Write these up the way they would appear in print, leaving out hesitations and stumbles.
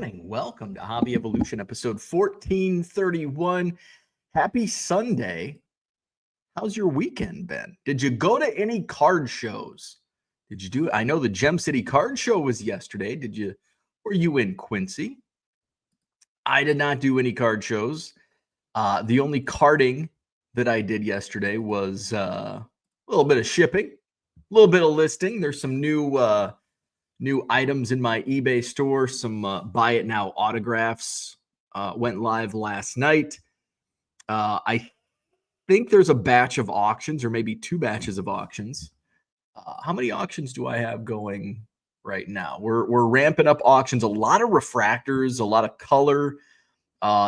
morning. Welcome to Hobby Evolution, episode 1431. Happy Sunday. How's your weekend been? Did you go to any card shows? Did you do? I know the Gem City Card Show was yesterday. Were you in Quincy? I did not do any card shows. The only carding that I did yesterday was a little bit of shipping, a little bit of listing. There's some new items in my eBay store. Some buy it now autographs went live last night. I think there's a batch of auctions, or maybe two batches of auctions. How many auctions do I have going right now? We're ramping up auctions. A lot of refractors, a lot of color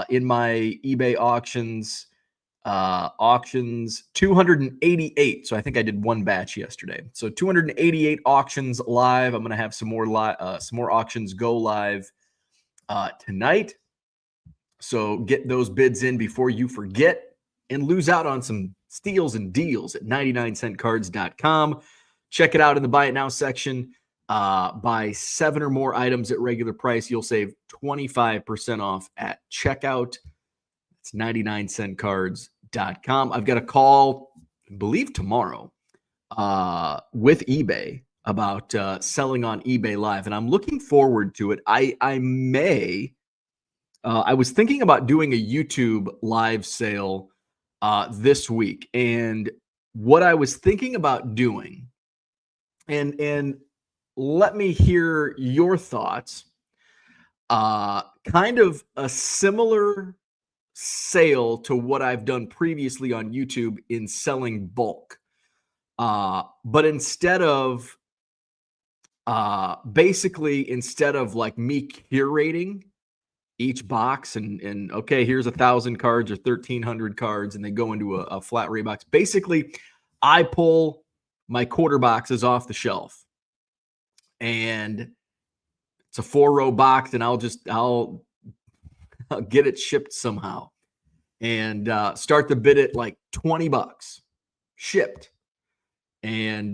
in my eBay auctions. 288. So I think I did one batch yesterday. So 288 auctions live. I'm going to have some more auctions go live tonight. So get those bids in before you forget and lose out on some steals and deals at 99centcards.com. Check it out in the buy it now section. Buy 7 or more items at regular price. You'll save 25% off at checkout. It's 99centcards.com. I've got a call, I believe tomorrow, with eBay about selling on eBay Live, and I'm looking forward to it. I was thinking about doing a YouTube live sale this week, and what I was thinking about doing, and let me hear your thoughts, kind of a similar sale to what I've done previously on YouTube in selling bulk. But instead of instead of like me curating each box and okay, here's 1,000 cards or 1,300 cards, and they go into a flat rate box. Basically, I pull my quarter boxes off the shelf, and it's a 4-row box, and I'll get it shipped somehow, and start the bid at like $20 shipped, and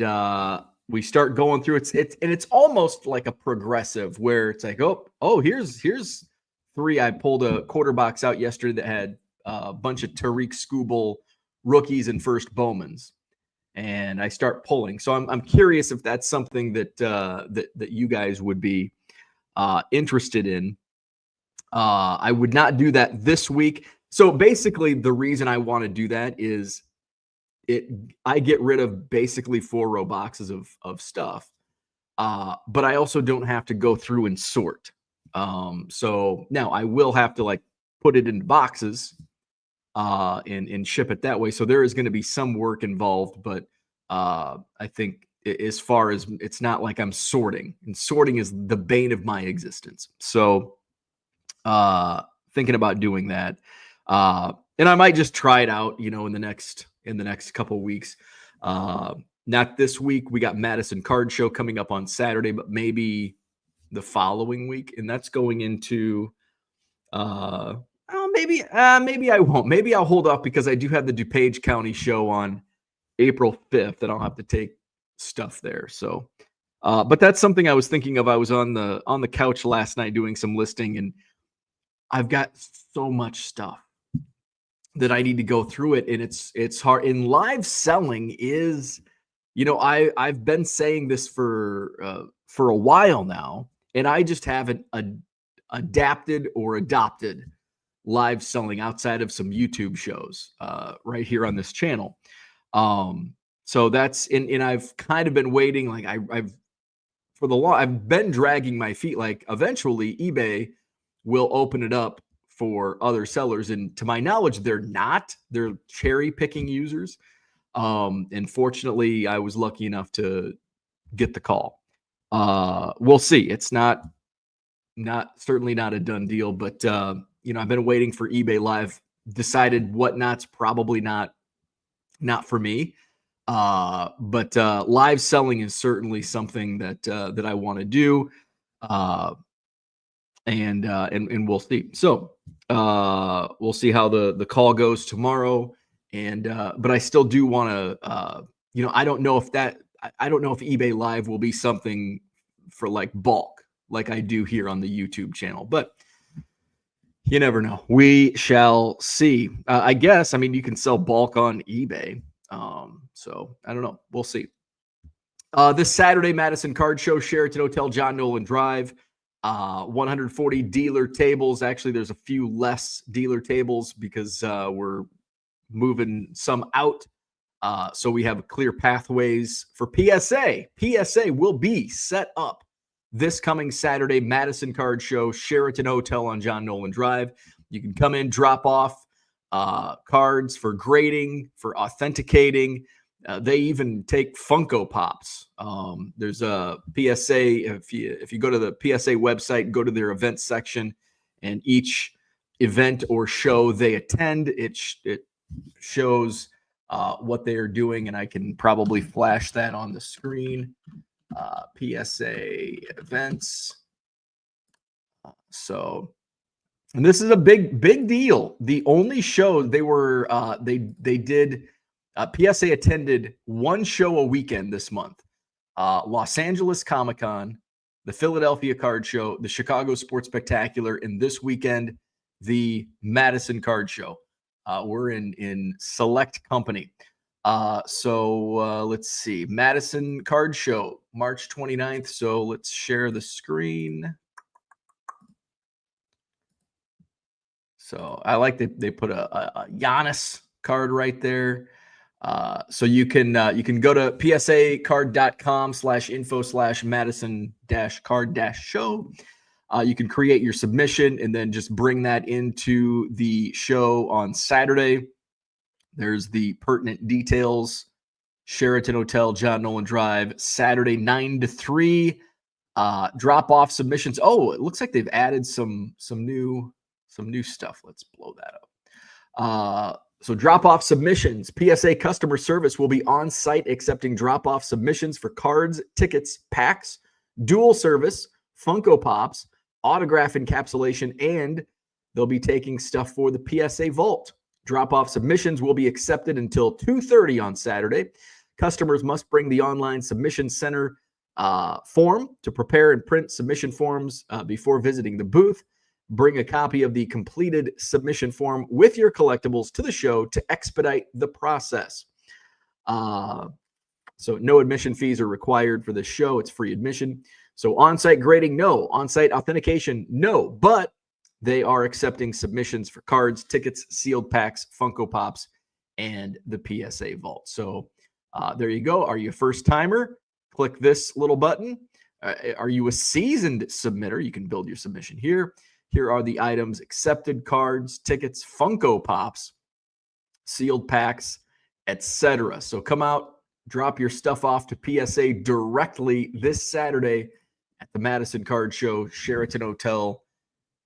we start going through it's almost like a progressive where it's like oh here's 3. I pulled a quarter box out yesterday that had a bunch of Tariq Skubal rookies and first Bowmans, and I start pulling. So I'm curious if that's something that you guys would be interested in. I would not do that this week. So basically, the reason I want to do that is I get rid of basically 4-row boxes of stuff, but I also don't have to go through and sort. So now I will have to like put it into boxes and ship it that way. So there is going to be some work involved, but I think as far as it's not like I'm sorting, and sorting is the bane of my existence. So thinking about doing that. And I might just try it out, in the next couple of weeks. Not this week. We got Madison Card Show coming up on Saturday, but maybe the following week. And that's going into, maybe I won't. Maybe I'll hold off because I do have the DuPage County show on April 5th, and I'll have to take stuff there. So, but that's something I was thinking of. I was on the couch last night doing some listing, and I've got so much stuff that I need to go through it, and it's hard. And live selling is, I've been saying this for a while now, and I just haven't adapted or adopted live selling outside of some YouTube shows right here on this channel. So that's and I've kind of been waiting. Like I've been dragging my feet. Like eventually eBay will open it up for other sellers, and to my knowledge, they're cherry picking users. And fortunately, I was lucky enough to get the call. We'll see. It's certainly not a done deal, but I've been waiting for eBay Live. Decided whatnot's probably not for me. But live selling is certainly something that I want to do. And we'll see. So we'll see how the call goes tomorrow. And but I still do want to, I don't know if eBay Live will be something for like bulk, like I do here on the YouTube channel. But You never know. We shall see. I guess. I mean, you can sell bulk on eBay. So I don't know. We'll see. This Saturday, Madison Card Show, Sheraton Hotel, John Nolen Drive. 140 dealer tables. Actually, there's a few less dealer tables because we're moving some out. So we have clear pathways for PSA. PSA will be set up this coming Saturday, Madison Card Show, Sheraton Hotel on John Nolen Drive. You can come in, drop off cards for grading, for authenticating. They even take Funko Pops. There's a PSA. If you go to the PSA website, go to their events section, and each event or show they attend, it shows what they are doing, and I can probably flash that on the screen. PSA events. So, and this is a big deal. The only show they were they did. PSA attended one show a weekend this month. Los Angeles Comic-Con, the Philadelphia Card Show, the Chicago Sports Spectacular, and this weekend, the Madison Card Show. We're in select company. So let's see. Madison Card Show, March 29th. So let's share the screen. So I like that they put a Giannis card right there. So you can go to psacard.com/info/Madison-card-show. You can create your submission and then just bring that into the show on Saturday. There's the pertinent details. Sheraton Hotel, John Nolen Drive, Saturday 9 to 3. Drop off submissions. Oh, it looks like they've added some new stuff. Let's blow that up. So drop-off submissions. PSA customer service will be on site accepting drop-off submissions for cards, tickets, packs, dual service, Funko Pops, autograph encapsulation, and they'll be taking stuff for the PSA vault. Drop-off submissions will be accepted until 2:30 on Saturday. Customers must bring the online submission center form to prepare and print submission forms before visiting the booth. Bring a copy of the completed submission form with your collectibles to the show to expedite the process. So no admission fees are required for this show. It's free admission. So on-site grading, no. On-site authentication, no. But they are accepting submissions for cards, tickets, sealed packs, Funko Pops, and the PSA vault. So there you go. Are you a first-timer? Click this little button. Are you a seasoned submitter? You can build your submission here. Here are the items accepted: cards, tickets, Funko Pops, sealed packs, etc. So come out, drop your stuff off to PSA directly this Saturday at the Madison Card Show, Sheraton Hotel,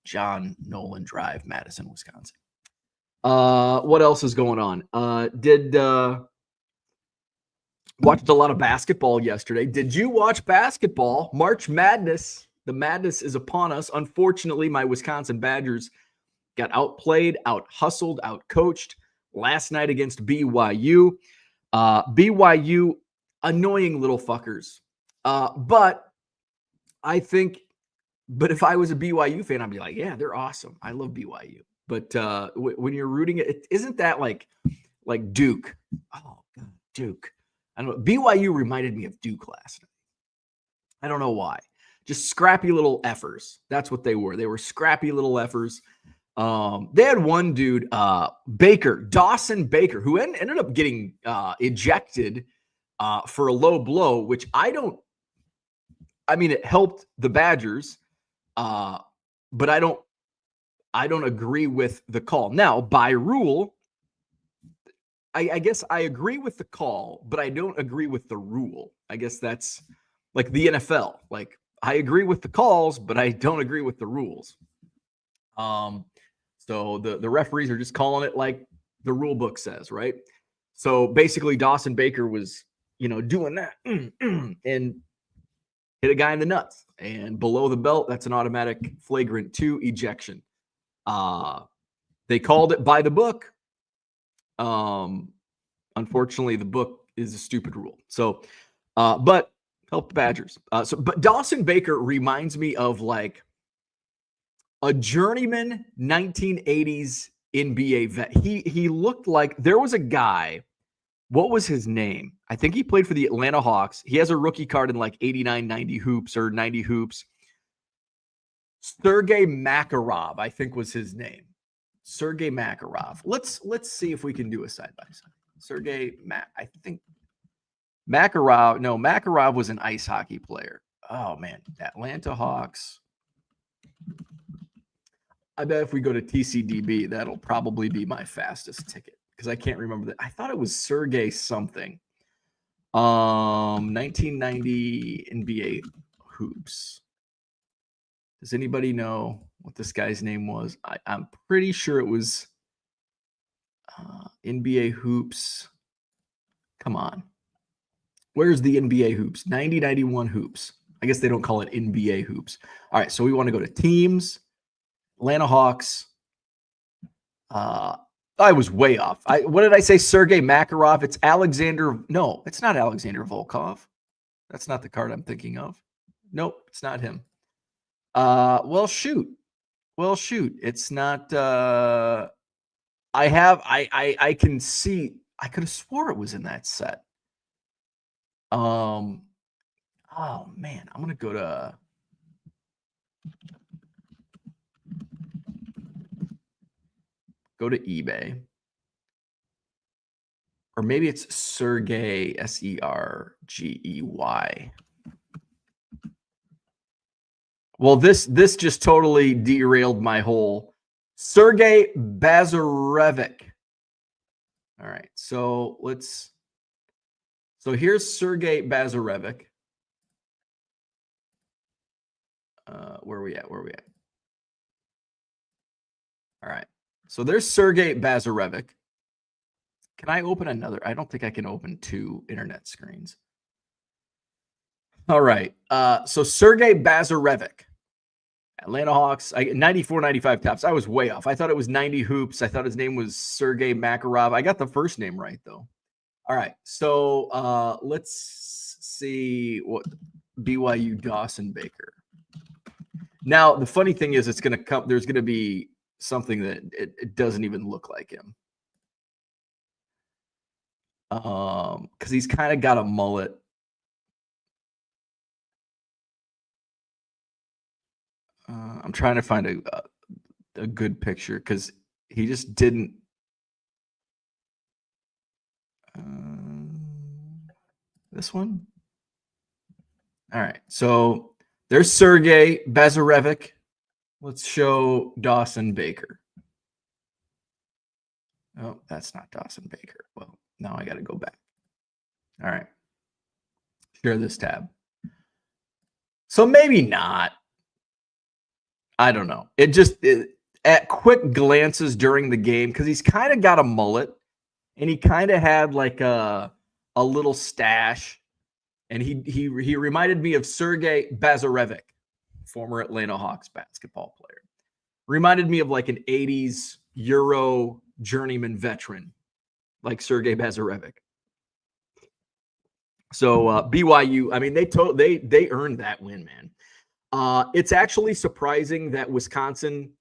John Nolen Drive, Madison, Wisconsin. What else is going on? Watched a lot of basketball yesterday. Did you watch basketball? March Madness. The madness is upon us. Unfortunately, my Wisconsin Badgers got outplayed, out-hustled, out-coached last night against BYU. BYU, annoying little fuckers. But if I was a BYU fan, I'd be like, yeah, they're awesome. I love BYU. But when you're rooting it, isn't that like Duke? Oh, God, Duke. I don't know. BYU reminded me of Duke last night. I don't know why. Just scrappy little effers. That's what they were. They were scrappy little effers. They had one dude, Dawson Baker, who ended up getting ejected for a low blow, which it helped the Badgers, but I don't agree with the call. Now, by rule, I guess I agree with the call, but I don't agree with the rule. I guess that's like the NFL. Like, I agree with the calls, but I don't agree with the rules. So the referees are just calling it like the rule book says, right? So basically, Dawson Baker was, doing that and hit a guy in the nuts. And below the belt, that's an automatic flagrant 2 ejection. They called it by the book. Unfortunately, the book is a stupid rule. So, but help the Badgers. But Dawson Baker reminds me of like a journeyman 1980s NBA vet. He looked like there was a guy. What was his name? I think he played for the Atlanta Hawks. He has a rookie card in like 89, 90 hoops or 90 hoops. Sergei Makarov, I think was his name. Sergei Makarov. Let's see if we can do a side by side. I think Makarov. No, Makarov was an ice hockey player. Oh man, Atlanta Hawks. I bet if we go to TCDB, that'll probably be my fastest ticket because I can't remember that. I thought it was Sergei something. 1990 NBA hoops. Does anybody know what this guy's name was? I'm pretty sure it was NBA hoops. Come on. Where's the NBA hoops? 90-91 hoops. I guess they don't call it NBA hoops. All right, so we want to go to teams. Atlanta Hawks. I was way off. What did I say? Sergei Makarov. It's Alexander. No, it's not Alexander Volkov. That's not the card I'm thinking of. Nope, it's not him. Well, shoot. It's not. I can see. I could have swore it was in that set. Oh man, I'm gonna go to. Go to eBay. Or maybe it's Sergey, Sergey. Well, this just totally derailed my whole Sergey Bazarevic. All right, so here's Sergey Bazarevic. Where are we at? All right. So there's Sergey Bazarevic. Can I open another? I don't think I can open two internet screens. All right. So Sergey Bazarevic, Atlanta Hawks, 94, 95 tops. I was way off. I thought it was 90 hoops. I thought his name was Sergey Makarov. I got the first name right, though. All right. So let's see what BYU Dawson Baker. Now, the funny thing is it's going to come. There's going to be something that it doesn't even look like him. Because he's kind of got a mullet. I'm trying to find a good picture because he just didn't. This one. All right. So there's Sergey Bazarevic. Let's show Dawson Baker. Oh, that's not Dawson Baker. Well, now I got to go back. All right. Share this tab. So maybe not. I don't know. At quick glances during the game, because he's kind of got a mullet and he kind of had like a little stash. And he reminded me of Sergey Bazarevic, former Atlanta Hawks basketball player. Reminded me of like an 80s Euro journeyman veteran, like Sergey Bazarevic. So BYU, I mean, they earned that win, man. It's actually surprising that Wisconsin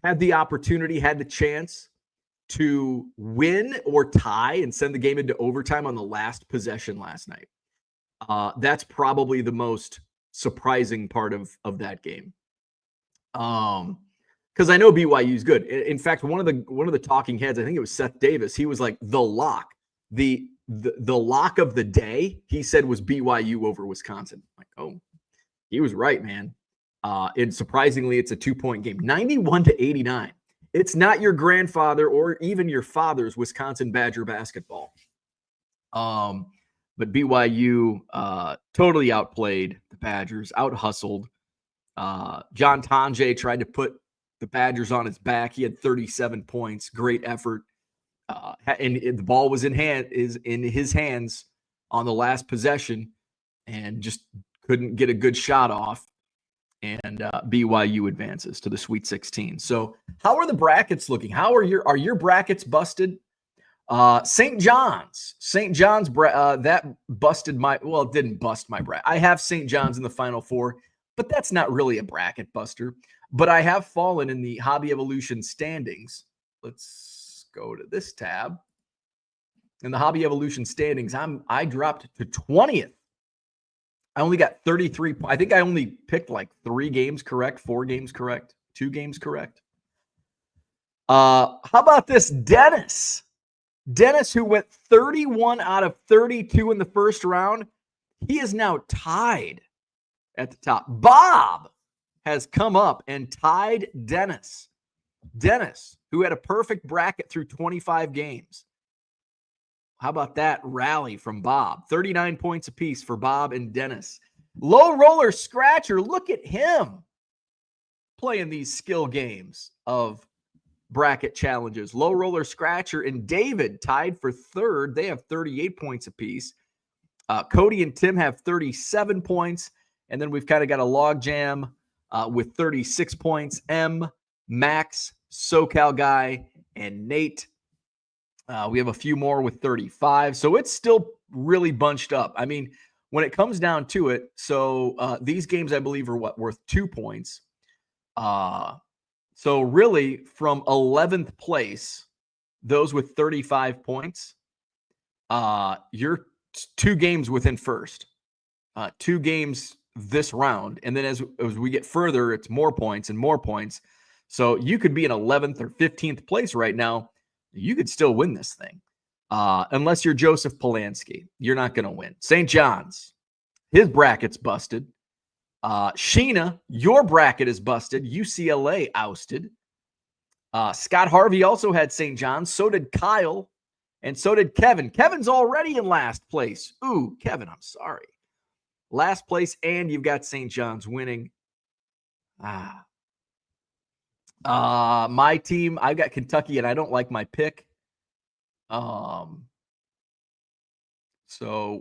had the opportunity, had the chance to win or tie and send the game into overtime on the last possession last night. That's probably the most surprising part of that game. Because I know BYU is good. In fact, one of the talking heads, I think it was Seth Davis, he was like the lock, the lock of the day. He said was BYU over Wisconsin. Like, oh, he was right, man. And surprisingly, it's a 2-point game, 91-89. It's not your grandfather or even your father's Wisconsin Badger basketball. But BYU totally outplayed the Badgers, out-hustled. John Tonje tried to put the Badgers on his back. He had 37 points, great effort. And the ball was in his hands on the last possession and just couldn't get a good shot off. And BYU advances to the Sweet 16. So how are the brackets looking? Are your brackets busted? St. John's that busted it didn't bust my bracket. I have St. John's in the Final Four, but that's not really a bracket buster. But I have fallen in the Hobby Evolution standings. Let's go to this tab. In the Hobby Evolution standings, I dropped to 20th. I only got 33. I think I only picked like 3 games correct, 4 games correct, 2 games correct. How about this Dennis? Dennis, who went 31 out of 32 in the first round, he is now tied at the top. Bob has come up and tied Dennis. Dennis, who had a perfect bracket through 25 games. How about that rally from Bob? 39 points apiece for Bob and Dennis. Low roller scratcher, look at him playing these skill games of bracket challenges. Low roller scratcher and David tied for third. They have 38 points apiece. Cody and Tim have 37 points. And then we've kind of got a log jam with 36 points. M, Max, SoCal Guy, and Nate. We have a few more with 35. So it's still really bunched up. I mean, when it comes down to it, so these games, I believe, are worth 2 points. So really, from 11th place, those with 35 points, you're 2 games within first. 2 games this round. And then as we get further, it's more points and more points. So you could be in 11th or 15th place right now. You could still win this thing. Unless you're Joseph Polanski. You're not going to win. St. John's, his bracket's busted. Sheena, your bracket is busted. UCLA ousted. Scott Harvey also had St. John's. So did Kyle. And so did Kevin. Kevin's already in last place. Ooh, Kevin, I'm sorry. Last place, and you've got St. John's winning. My team, I've got Kentucky, and I don't like my pick. So,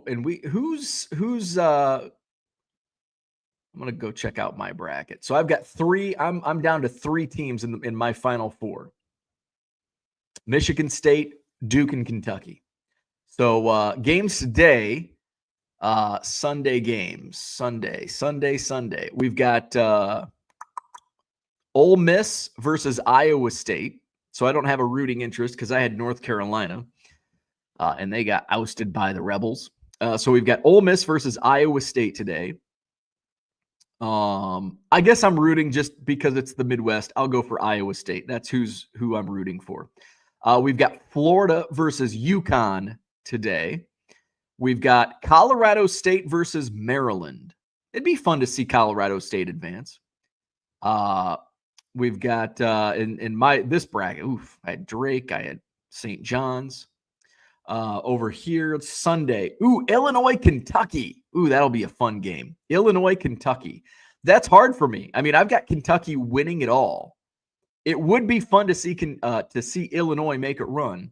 and who's I'm going to go check out my bracket. So I've got 3, I'm down to 3 teams in my final 4. Michigan State, Duke, and Kentucky. So games today, Sunday games. Sunday. We've got Ole Miss versus Iowa State. So I don't have a rooting interest because I had North Carolina, and they got ousted by the Rebels. So we've got Ole Miss versus Iowa State today. I guess I'm rooting just because it's the Midwest. I'll go for Iowa State. That's who I'm rooting for. We've got Florida versus UConn today. We've got Colorado State versus Maryland. It'd be fun to see Colorado State advance. We've got in this bracket. I had Drake. I had St. John's. Over here, it's Sunday. Illinois, Kentucky. That'll be a fun game. Illinois, Kentucky. That's hard for me. I mean, I've got Kentucky winning it all. It would be fun to see Illinois make a run.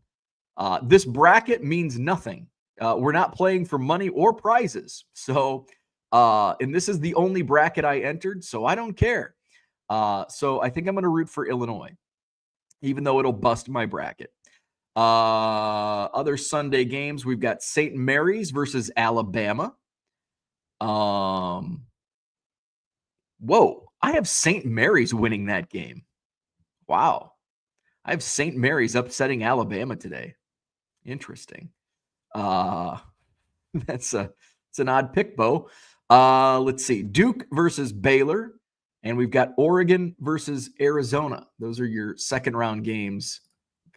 This bracket means nothing. We're not playing for money or prizes. So, and this is the only bracket I entered, so I don't care. So I think I'm going to root for Illinois, even though it'll bust my bracket. Other Sunday games, we've got St. Mary's versus Alabama. Whoa, I have St. Mary's winning that game. Wow. I have St. Mary's upsetting Alabama today. Interesting. It's an odd pick, Bo. Let's see. Duke versus Baylor. And we've got Oregon versus Arizona. Those are your second round games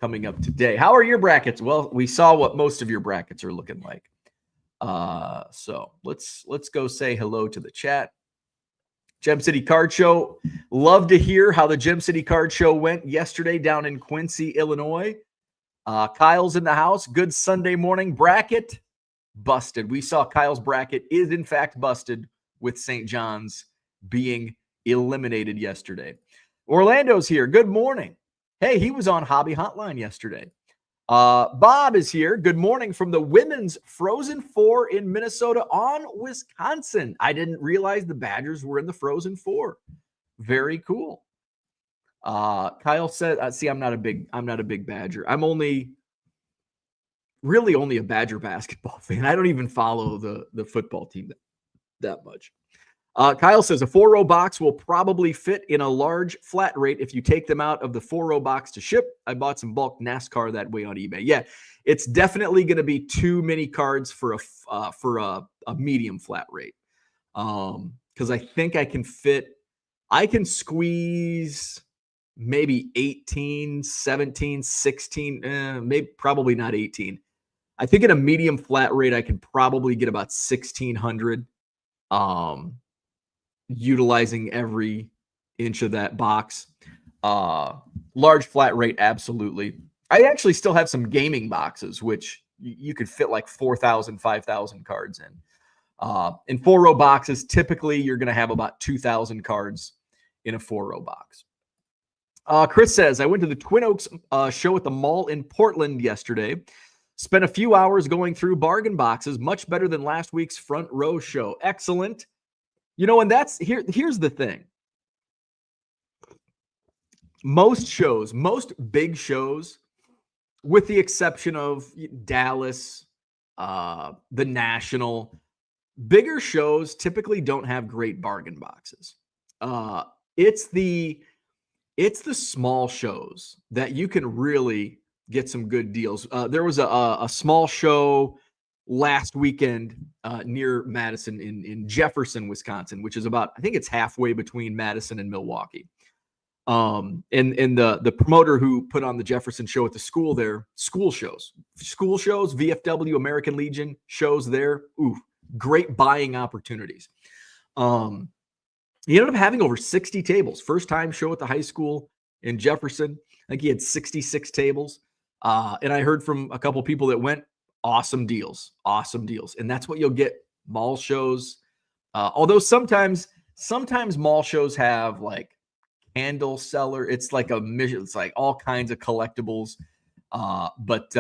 coming up today. How are your brackets? Well, we saw what most of your brackets are looking like. So let's go say hello to the chat. Gem City Card Show. Love to hear how the Gem City Card Show went yesterday down in Quincy, Illinois. Kyle's in the house. Good Sunday morning. Bracket busted. We saw Kyle's bracket is in fact busted with St. John's being eliminated yesterday. Orlando's here. Good morning. Hey, he was on Hobby Hotline yesterday. Bob is here. Good morning from the Women's Frozen Four in Minnesota on Wisconsin. I didn't realize the Badgers were in the Frozen Four. Very cool. Kyle said, see, I'm not a big Badger. I'm really only a Badger basketball fan. I don't even follow the football team that much. Kyle says a 4-row box will probably fit in a large flat rate if you take them out of the 4-row box to ship. I bought some bulk NASCAR that way on eBay. Yeah, it's definitely going to be too many cards for a medium flat rate. Because I think I can squeeze maybe 18, 17, 16, maybe probably not 18. I think in a medium flat rate, I can probably get about 1,600. Utilizing every inch of that box. Large flat rate, absolutely. I actually still have some gaming boxes, which you could fit like 4,000, 5,000 cards in. In 4-row boxes, typically you're going to have about 2,000 cards in a 4-row box. Chris says, I went to the Twin Oaks show at the mall in Portland yesterday. Spent a few hours going through bargain boxes, much better than last week's front row show. Excellent. You know, and here's the thing. Most big shows, with the exception of Dallas, the National, bigger shows typically don't have great bargain boxes. It's the small shows that you can really get some good deals. There was a small show last weekend near Madison in Jefferson, Wisconsin, which is about, I think it's halfway between Madison and Milwaukee. And the promoter who put on the Jefferson show at the school there, school shows, VFW, American Legion shows there. Ooh, great buying opportunities. He ended up having over 60 tables. First time show at the high school in Jefferson. I think he had 66 tables. And I heard from a couple people that went, awesome deals. And that's what you'll get mall shows. Although sometimes mall shows have like candle cellar. It's like it's like all kinds of collectibles. But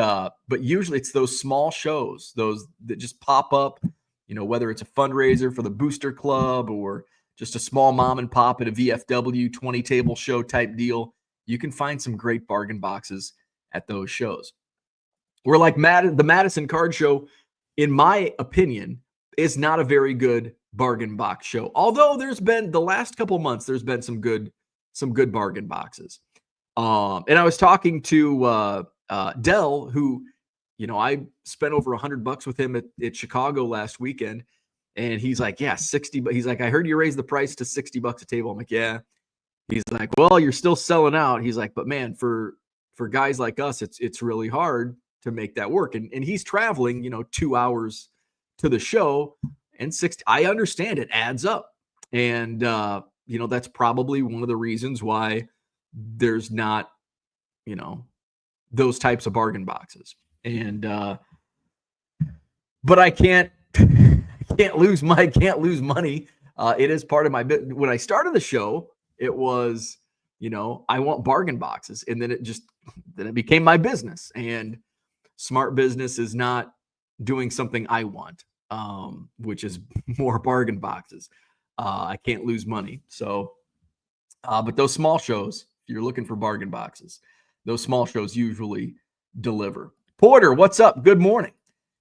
usually it's those small shows, those that just pop up, you know, whether it's a fundraiser for the booster club or just a small mom and pop at a VFW 20 table show type deal. You can find some great bargain boxes at those shows. We're like the Madison Card Show, in my opinion, is not a very good bargain box show. Although there's been the last couple months, there's been some good bargain boxes. And I was talking to Dell, who, you know, I spent over $100 with him at Chicago last weekend, and he's like, yeah, 60. But he's like, I heard you raised the price to $60 a table. I'm like, yeah. He's like, well, you're still selling out. He's like, but man, for guys like us, it's really hard to make that work. And he's traveling, you know, 2 hours to the show, and 60. I understand it adds up. And, you know, that's probably one of the reasons why there's not, you know, those types of bargain boxes. And, but I can't lose money. It is part of my bit. When I started the show, it was, you know, I want bargain boxes. And then it became my business. And smart business is not doing something I want, which is more bargain boxes. I can't lose money. So, but those small shows, if you're looking for bargain boxes, those small shows usually deliver. Porter, what's up? Good morning.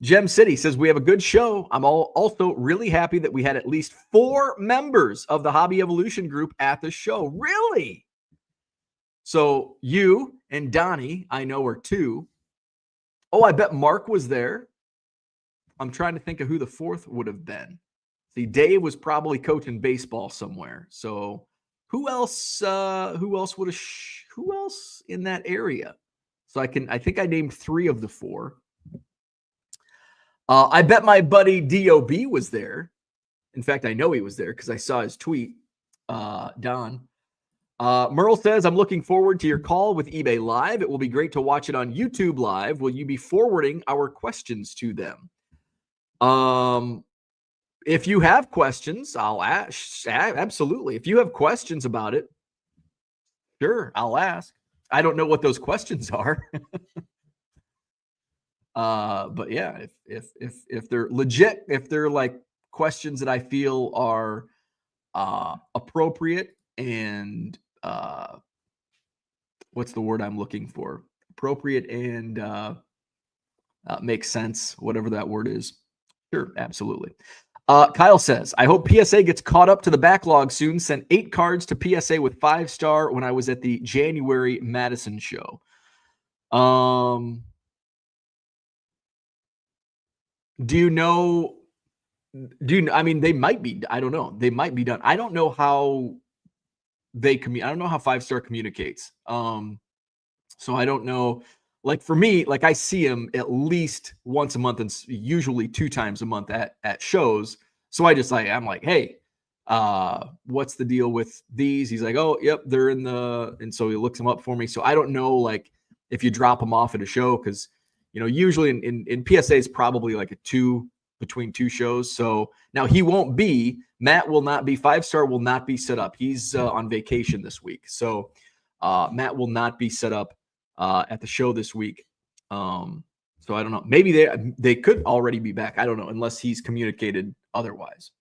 Gem City says, we have a good show. I'm also really happy that we had at least 4 members of the Hobby Evolution group at the show. Really? So you and Donnie, I know, are 2. Oh, I bet Mark was there. I'm trying to think of who the 4th would have been. See, Dave was probably coaching baseball somewhere. So who else in that area? So I think I named 3 of the 4. I bet my buddy DOB was there. In fact, I know he was there because I saw his tweet. Don. Merle says, I'm looking forward to your call with eBay Live. It will be great to watch it on YouTube Live. Will you be forwarding our questions to them? If you have questions, I'll ask. Absolutely. If you have questions about it, sure, I'll ask. I don't know what those questions are. But yeah, if they're legit, if they're like questions that I feel are appropriate and what's the word I'm looking for? Appropriate and makes sense, whatever that word is. Sure, absolutely. Kyle says, I hope PSA gets caught up to the backlog soon. Sent 8 cards to PSA with 5-star when I was at the January Madison show. Do you know? I mean, they might be. I don't know. They might be done. I don't know how they I don't know how 5-star communicates. So I don't know. Like for me, like I see him at least once a month and usually 2 times a month at shows. So I'm like, hey, what's the deal with these? He's like, oh, yep, they're in and so he looks them up for me. So I don't know, like if you drop them off at a show, because usually in PSA is probably like between 2 shows. So now Matt will not be 5-star will not be set up. He's on vacation this week. So Matt will not be set up at the show this week. So I don't know. Maybe they could already be back. I don't know, unless he's communicated otherwise.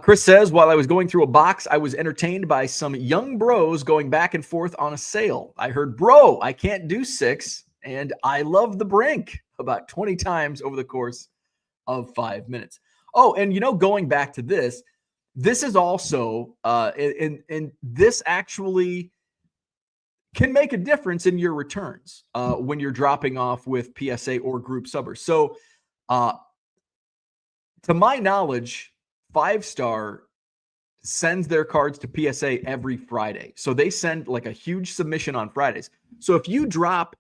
Chris says, while I was going through a box, I was entertained by some young bros going back and forth on a sale. I heard, bro, I can't do 6, and I love the brink about 20 times over the course of 5 minutes. Oh, and going back to this is also, and this actually can make a difference in your returns when you're dropping off with PSA or group subbers. So to my knowledge, 5-star sends their cards to PSA every Friday. So they send like a huge submission on Fridays. So if you drop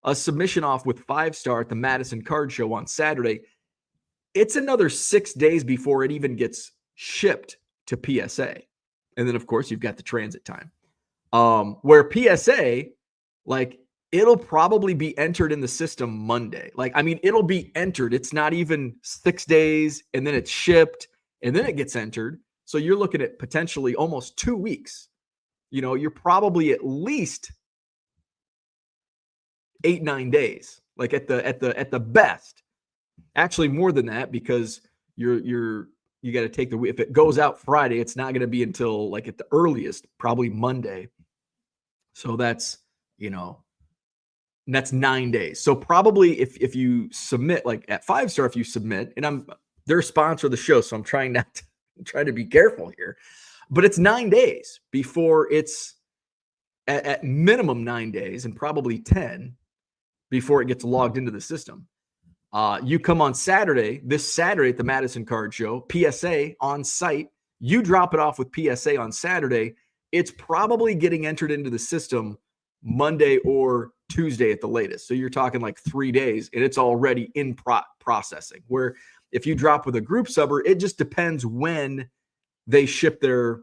a submission off with 5-star at the Madison Card Show on Saturday, it's another 6 days before it even gets shipped to PSA. And then, of course, you've got the transit time. Where PSA, like, it'll probably be entered in the system Monday. Like, I mean, it'll be entered. It's not even 6 days, and then it's shipped, and then it gets entered. So you're looking at potentially almost 2 weeks. You're probably at least 8-9 days, like at the best. Actually, more than that, because you got to take if it goes out Friday, it's not going to be until like at the earliest, probably Monday. So that's, that's 9 days. So probably if you submit, like at 5-star, if you submit, and they're a sponsor of the show, so I'm trying to be careful here, but it's 9 days before it's at minimum 9 days and probably 10 before it gets logged into the system. You come on this Saturday at the Madison Card Show, PSA on site, you drop it off with PSA on Saturday, it's probably getting entered into the system Monday or Tuesday at the latest. So you're talking like 3 days, and it's already in processing. Where if you drop with a group subber, it just depends when they ship their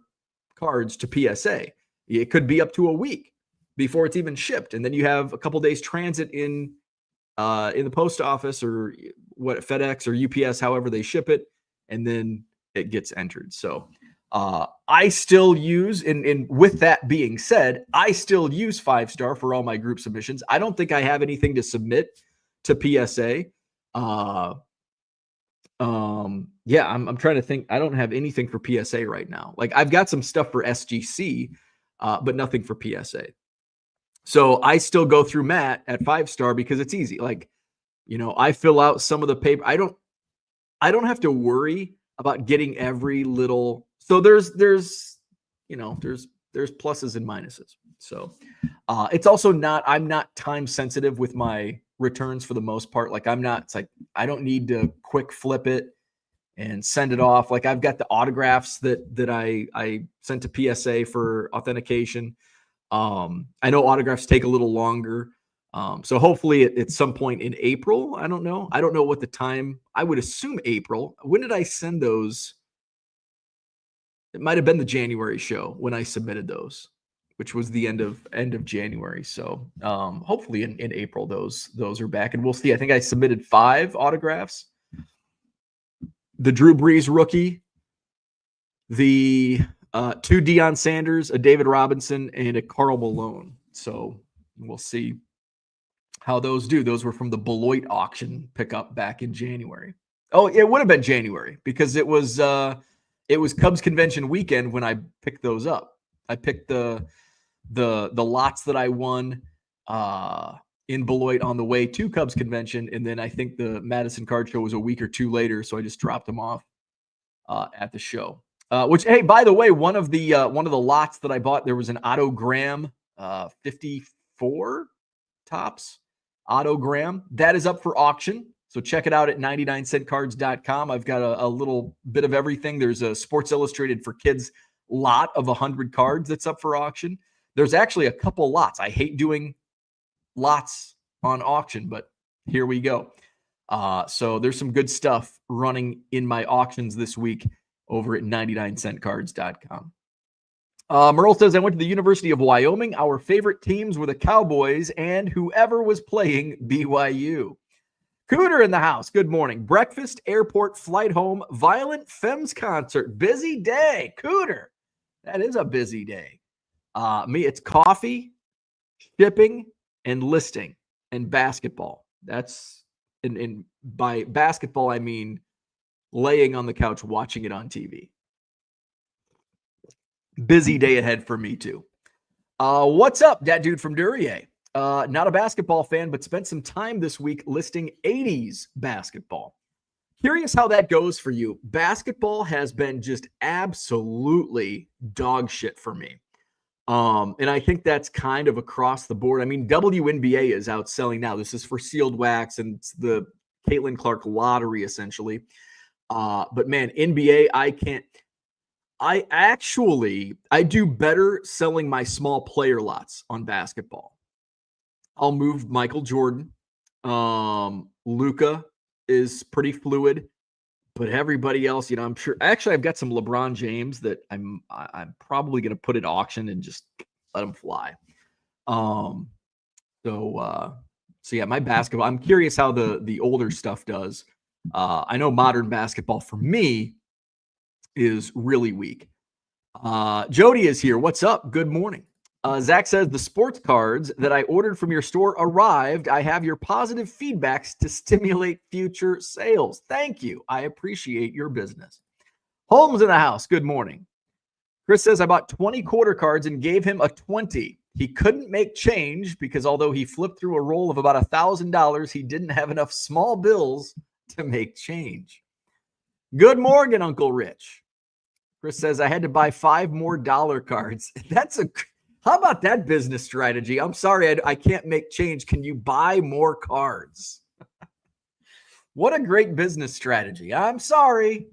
cards to PSA. It could be up to a week before it's even shipped. And then you have a couple days transit in the post office or FedEx or UPS, however they ship it, and then it gets entered. So I still use, and with that being said, I still use 5-star for all my group submissions. I don't think I have anything to submit to PSA. I'm trying to think. I don't have anything for PSA right now. Like I've got some stuff for SGC, but nothing for PSA. So I still go through Matt at 5-star because it's easy. Like, I fill out some of the paper. I don't have to worry about getting every little. So there's pluses and minuses. So it's also I'm not time sensitive with my returns for the most part. Like it's like, I don't need to quick flip it and send it off. Like I've got the autographs that I sent to PSA for authentication. I know autographs take a little longer. So hopefully at some point in April, I don't know what the time, I would assume April. When did I send those? It might've been the January show when I submitted those, which was the end of January. So, hopefully in April, those are back, and we'll see. I think I submitted 5 autographs, the Drew Brees rookie, the 2 Deion Sanders, a David Robinson, and a Karl Malone. So we'll see how those do. Those were from the Beloit auction pickup back in January. Oh, it would have been January because it was Cubs convention weekend when I picked those up. I picked the lots that I won in Beloit on the way to Cubs convention. And then I think the Madison Card Show was a week or two later. So I just dropped them off at the show. Which, hey, by the way, one of the lots that I bought, there was an autogram 54 tops autogram that is up for auction. So check it out at 99centcards.com. I've got a little bit of everything. There's a Sports Illustrated for Kids lot of 100 cards that's up for auction. There's actually a couple lots. I hate doing lots on auction, but here we go. So there's some good stuff running in my auctions this week over at 99centcards.com. Merle says, I went to the University of Wyoming. Our favorite teams were the Cowboys and whoever was playing BYU. Cooter in the house. Good morning. Breakfast, airport, flight home, Violent Femmes concert. Busy day. Cooter. That is a busy day. Me, it's coffee, shipping, and listing, and basketball. That's, and by basketball, I mean laying on the couch watching it on TV. Busy day ahead for me too. What's up, that dude from Duryea? Not a basketball fan, but spent some time this week listing 80s basketball. Curious how that goes for you. Basketball has been just absolutely dog shit for me. And I think that's kind of across the board. I mean, WNBA is outselling now. This is for sealed wax and it's the Caitlin Clark lottery, essentially. But man, NBA, I do better selling my small player lots on basketball. I'll move Michael Jordan. Luka is pretty fluid, but everybody else, you know, I'm sure. Actually, I've got some LeBron James that I'm probably going to put at auction and just let them fly. So yeah, my basketball. I'm curious how the older stuff does. I know modern basketball for me is really weak. Jody is here. What's up? Good morning. Zach says, the sports cards that I ordered from your store arrived. I have your positive feedbacks to stimulate future sales. Thank you. I appreciate your business. Holmes in the house. Good morning. Chris says, I bought 20 quarter cards and gave him a 20. He couldn't make change because although he flipped through a roll of about $1,000, he didn't have enough small bills to make change. Good morning, Uncle Rich. Chris says, I had to buy 5 more dollar cards. How about that business strategy? I'm sorry, I can't make change. Can you buy more cards? What a great business strategy. I'm sorry.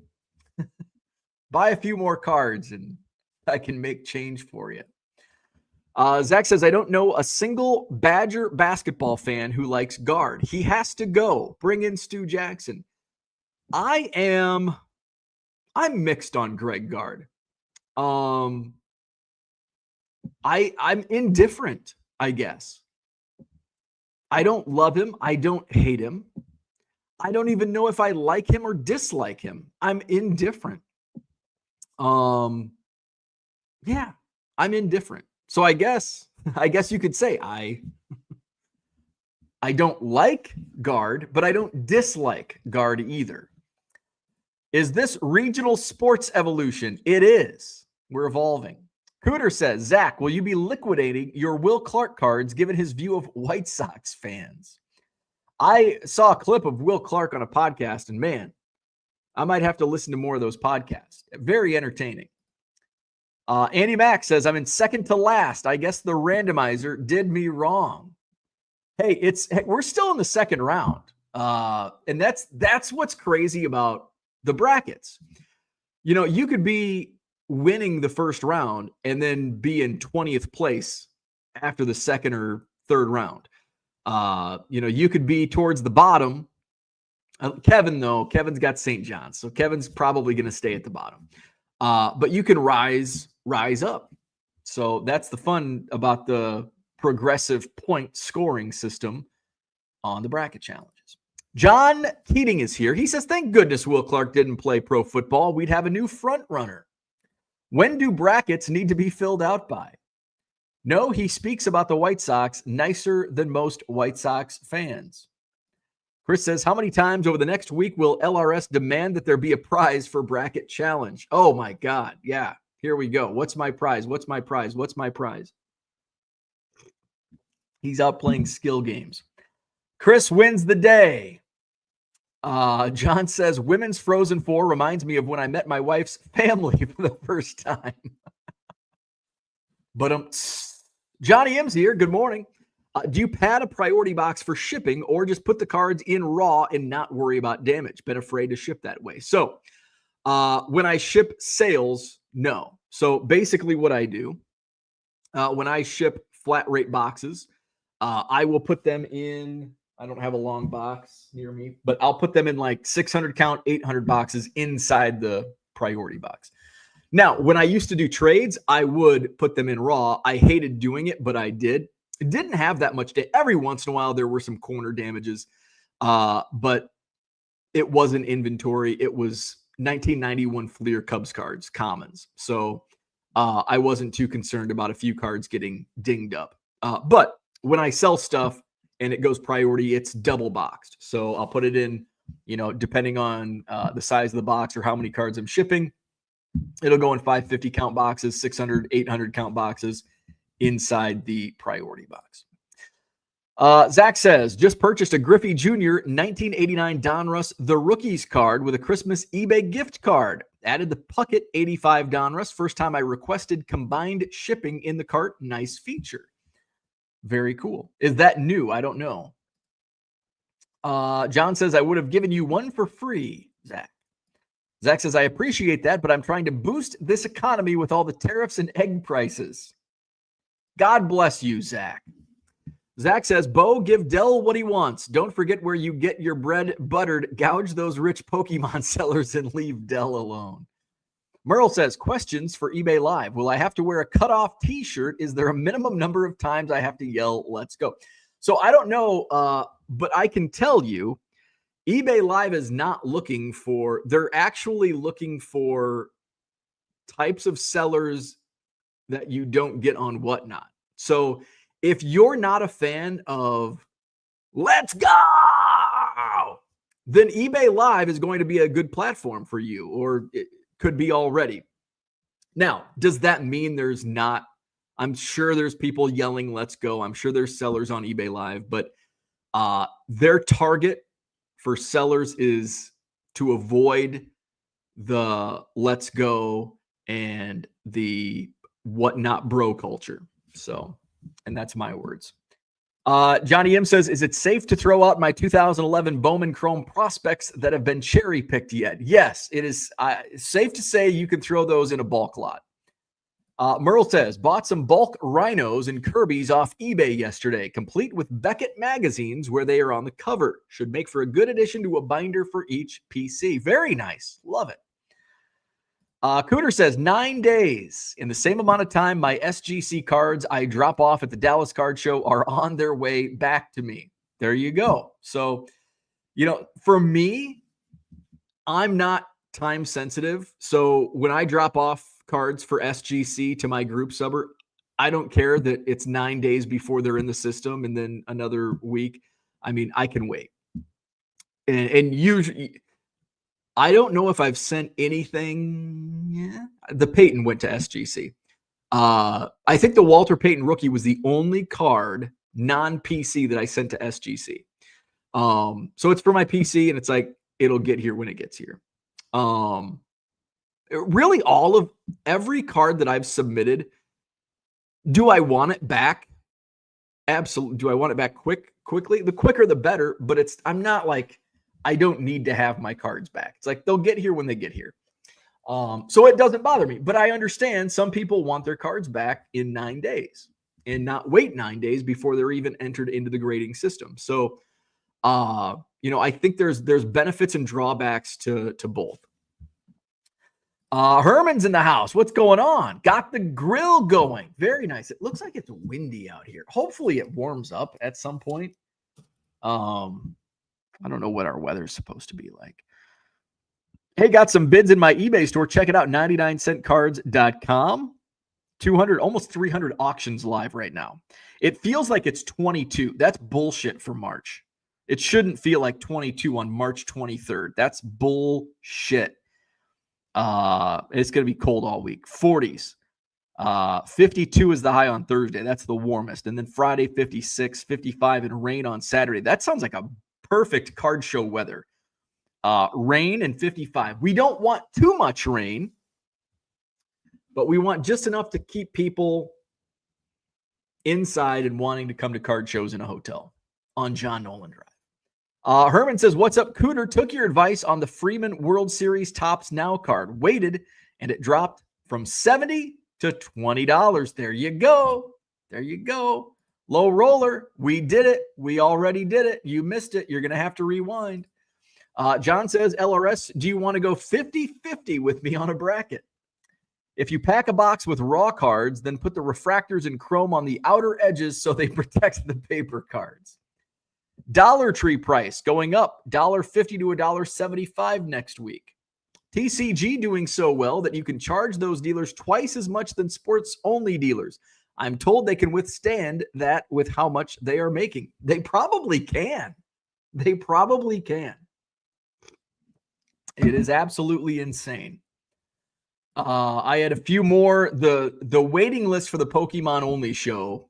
Buy a few more cards and I can make change for you. Zach says, I don't know a single Badger basketball fan who likes guard. He has to go. Bring in Stu Jackson. I'm mixed on Greg Gard. I'm indifferent, I guess. I don't love him. I don't hate him. I don't even know if I like him or dislike him. I'm indifferent. Yeah, I'm indifferent. So I guess you could say I don't like Gard, but I don't dislike Gard either. Is this regional sports evolution? It is. We're evolving. Cooter says, Zach, will you be liquidating your Will Clark cards given his view of White Sox fans? I saw a clip of Will Clark on a podcast, and man, I might have to listen to more of those podcasts. Very entertaining. Andy Mack says, I'm in second to last. I guess the randomizer did me wrong. Hey, we're still in the second round. And that's what's crazy about the brackets. You know, you could be winning the first round and then be in 20th place after the second or third round. You know, you could be towards the bottom. Kevin's got St. John's, so Kevin's probably going to stay at the bottom. But you can rise up. So that's the fun about the progressive point scoring system on the bracket challenges. John Keating is here. He says, thank goodness Will Clark didn't play pro football. We'd have a new front runner. When do brackets need to be filled out by? No, he speaks about the White Sox nicer than most White Sox fans. Chris says, how many times over the next week will LRS demand that there be a prize for bracket challenge? Oh my God. Yeah, here we go. What's my prize? What's my prize? What's my prize? He's out playing skill games. Chris wins the day. John says, Women's Frozen 4 reminds me of when I met my wife's family for the first time. But Johnny M's here. Good morning. Do you pad a priority box for shipping or just put the cards in raw and not worry about damage? Been afraid to ship that way. So when I ship sales, no. So basically what I do, when I ship flat rate boxes, I will put them in, I don't have a long box near me, but I'll put them in like 600 count, 800 boxes inside the priority box. Now, when I used to do trades, I would put them in raw. I hated doing it, but I did. It didn't have that much. Every once in a while, there were some corner damages, but it wasn't inventory. It was 1991 Fleer Cubs cards, commons. So I wasn't too concerned about a few cards getting dinged up. But when I sell stuff and it goes priority, it's double boxed. So I'll put it in, depending on the size of the box or how many cards I'm shipping, it'll go in 550 count boxes, 600, 800 count boxes inside the priority box. Zach says, just purchased a Griffey Jr. 1989 Donruss The Rookies card with a Christmas eBay gift card. Added the Puckett 85 Donruss. First time I requested combined shipping in the cart. Nice feature. Very cool. Is that new? I don't know. John says, I would have given you one for free, Zach. Zach says, I appreciate that, but I'm trying to boost this economy with all the tariffs and egg prices. God bless you, Zach. Zach says, Bo, give Dell what he wants. Don't forget where you get your bread buttered. Gouge those rich Pokemon sellers and leave Dell alone. Merle says, questions for eBay Live. Will I have to wear a cutoff t-shirt? Is there a minimum number of times I have to yell, let's go? So I don't know, but I can tell you, eBay Live is not looking for, they're actually looking for types of sellers that you don't get on Whatnot. So if you're not a fan of let's go, then eBay Live is going to be a good platform for you, or it could be already. Now, does that mean there's not, I'm sure there's people yelling, let's go. I'm sure there's sellers on eBay Live, but their target for sellers is to avoid the let's go and the whatnot bro culture. So, and that's my words. Johnny M says, is it safe to throw out my 2011 Bowman Chrome prospects that have been cherry picked yet? Yes, it is safe to say you can throw those in a bulk lot. Merle says, bought some bulk rhinos and Kirby's off eBay yesterday, complete with Beckett magazines where they are on the cover. Should make for a good addition to a binder for each PC. Very nice. Love it. Cooter says, 9 days. In the same amount of time, my SGC cards I drop off at the Dallas Card Show are on their way back to me. There you go. So, for me, I'm not time sensitive. So when I drop off cards for SGC to my group subber, I don't care that it's 9 days before they're in the system and then another week. I mean, I can wait. And usually, I don't know if I've sent anything. Yeah, the Peyton went to SGC. I think the Walter Payton rookie was the only card non-PC that I sent to SGC. So it's for my PC, and it's like it'll get here when it gets here. Really, every card that I've submitted, do I want it back? Absolutely. Do I want it back quickly? The quicker, the better. But I'm not like, I don't need to have my cards back. It's like they'll get here when they get here. So it doesn't bother me. But I understand some people want their cards back in 9 days and not wait 9 days before they're even entered into the grading system. So, I think there's benefits and drawbacks to both. Herman's in the house. What's going on? Got the grill going. Very nice. It looks like it's windy out here. Hopefully it warms up at some point. I don't know what our weather's supposed to be like. Hey, got some bids in my eBay store. Check it out, 99centcards.com. 200, almost 300 auctions live right now. It feels like it's 22. That's bullshit for March. It shouldn't feel like 22 on March 23rd. That's bullshit. It's going to be cold all week. 40s. 52 is the high on Thursday. That's the warmest. And then Friday, 56, 55, and rain on Saturday. That sounds like a perfect card show weather. Rain and 55. We don't want too much rain, but we want just enough to keep people inside and wanting to come to card shows in a hotel on John Nolen Drive. Herman says, what's up, Cooter? Took your advice on the Freeman World Series Tops Now card. Waited, and it dropped from $70 to $20. There you go. There you go. Low roller. We did it. We already did it. You missed it. You're going to have to rewind. John says, LRS, do you want to go 50-50 with me on a bracket? If you pack a box with raw cards, then put the refractors and chrome on the outer edges so they protect the paper cards. Dollar Tree price going up, $1.50 to $1.75 next week. TCG doing so well that you can charge those dealers twice as much than sports-only dealers. I'm told they can withstand that with how much they are making. They probably can. They probably can. It is absolutely insane. I had a few more. The waiting list for the Pokemon Only show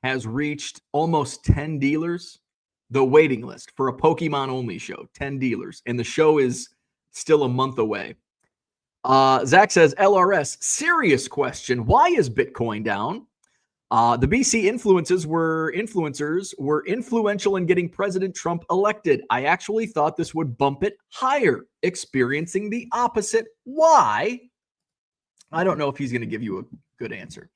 has reached almost 10 dealers. The waiting list for a Pokemon Only show, 10 dealers. And the show is still a month away. Zach says, LRS, serious question. Why is Bitcoin down? The BC influencers were influential in getting President Trump elected. I actually thought this would bump it higher, experiencing the opposite. Why? I don't know if he's going to give you a good answer.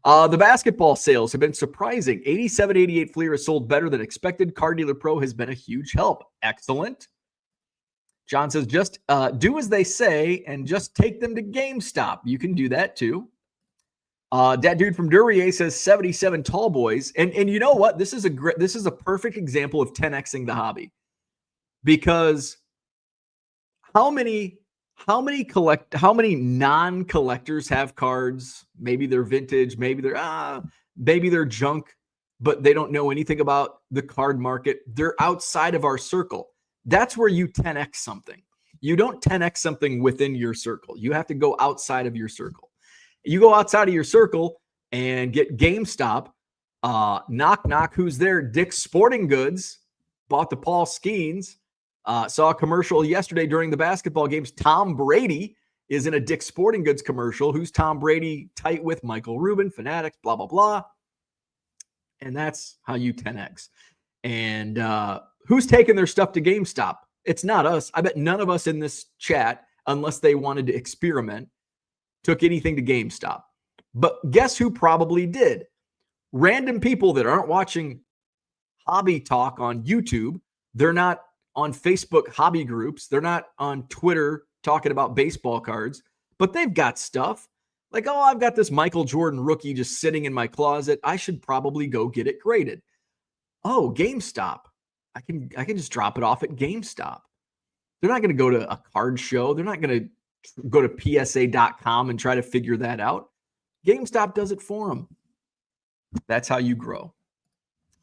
The basketball sales have been surprising. 87-88 Fleer has sold better than expected. Car Dealer Pro has been a huge help. Excellent. John says, just do as they say and just take them to GameStop. You can do that too. That dude from Duryea says 77 tall boys. And you know what? This is a perfect example of 10xing the hobby. Because how many non-collectors have cards? Maybe they're vintage, maybe they're junk, but they don't know anything about the card market. They're outside of our circle. That's where you 10x something. You don't 10x something within your circle. You have to go outside of your circle. You go outside of your circle and get GameStop. Knock, knock. Who's there? Dick's Sporting Goods bought the Paul Skeens. Saw a commercial yesterday during the basketball games. Tom Brady is in a Dick's Sporting Goods commercial. Who's Tom Brady tight with? Michael Rubin, Fanatics, blah, blah, blah. And that's how you 10x. And who's taking their stuff to GameStop? It's not us. I bet none of us in this chat, unless they wanted to experiment, took anything to GameStop. But guess who probably did? Random people that aren't watching Hobby Talk on YouTube. They're not on Facebook hobby groups. They're not on Twitter talking about baseball cards, but they've got stuff like, oh, I've got this Michael Jordan rookie just sitting in my closet. I should probably go get it graded. Oh, GameStop. I can just drop it off at GameStop. They're not going to go to a card show. They're not going to go to PSA.com and try to figure that out. GameStop does it for them. That's how you grow.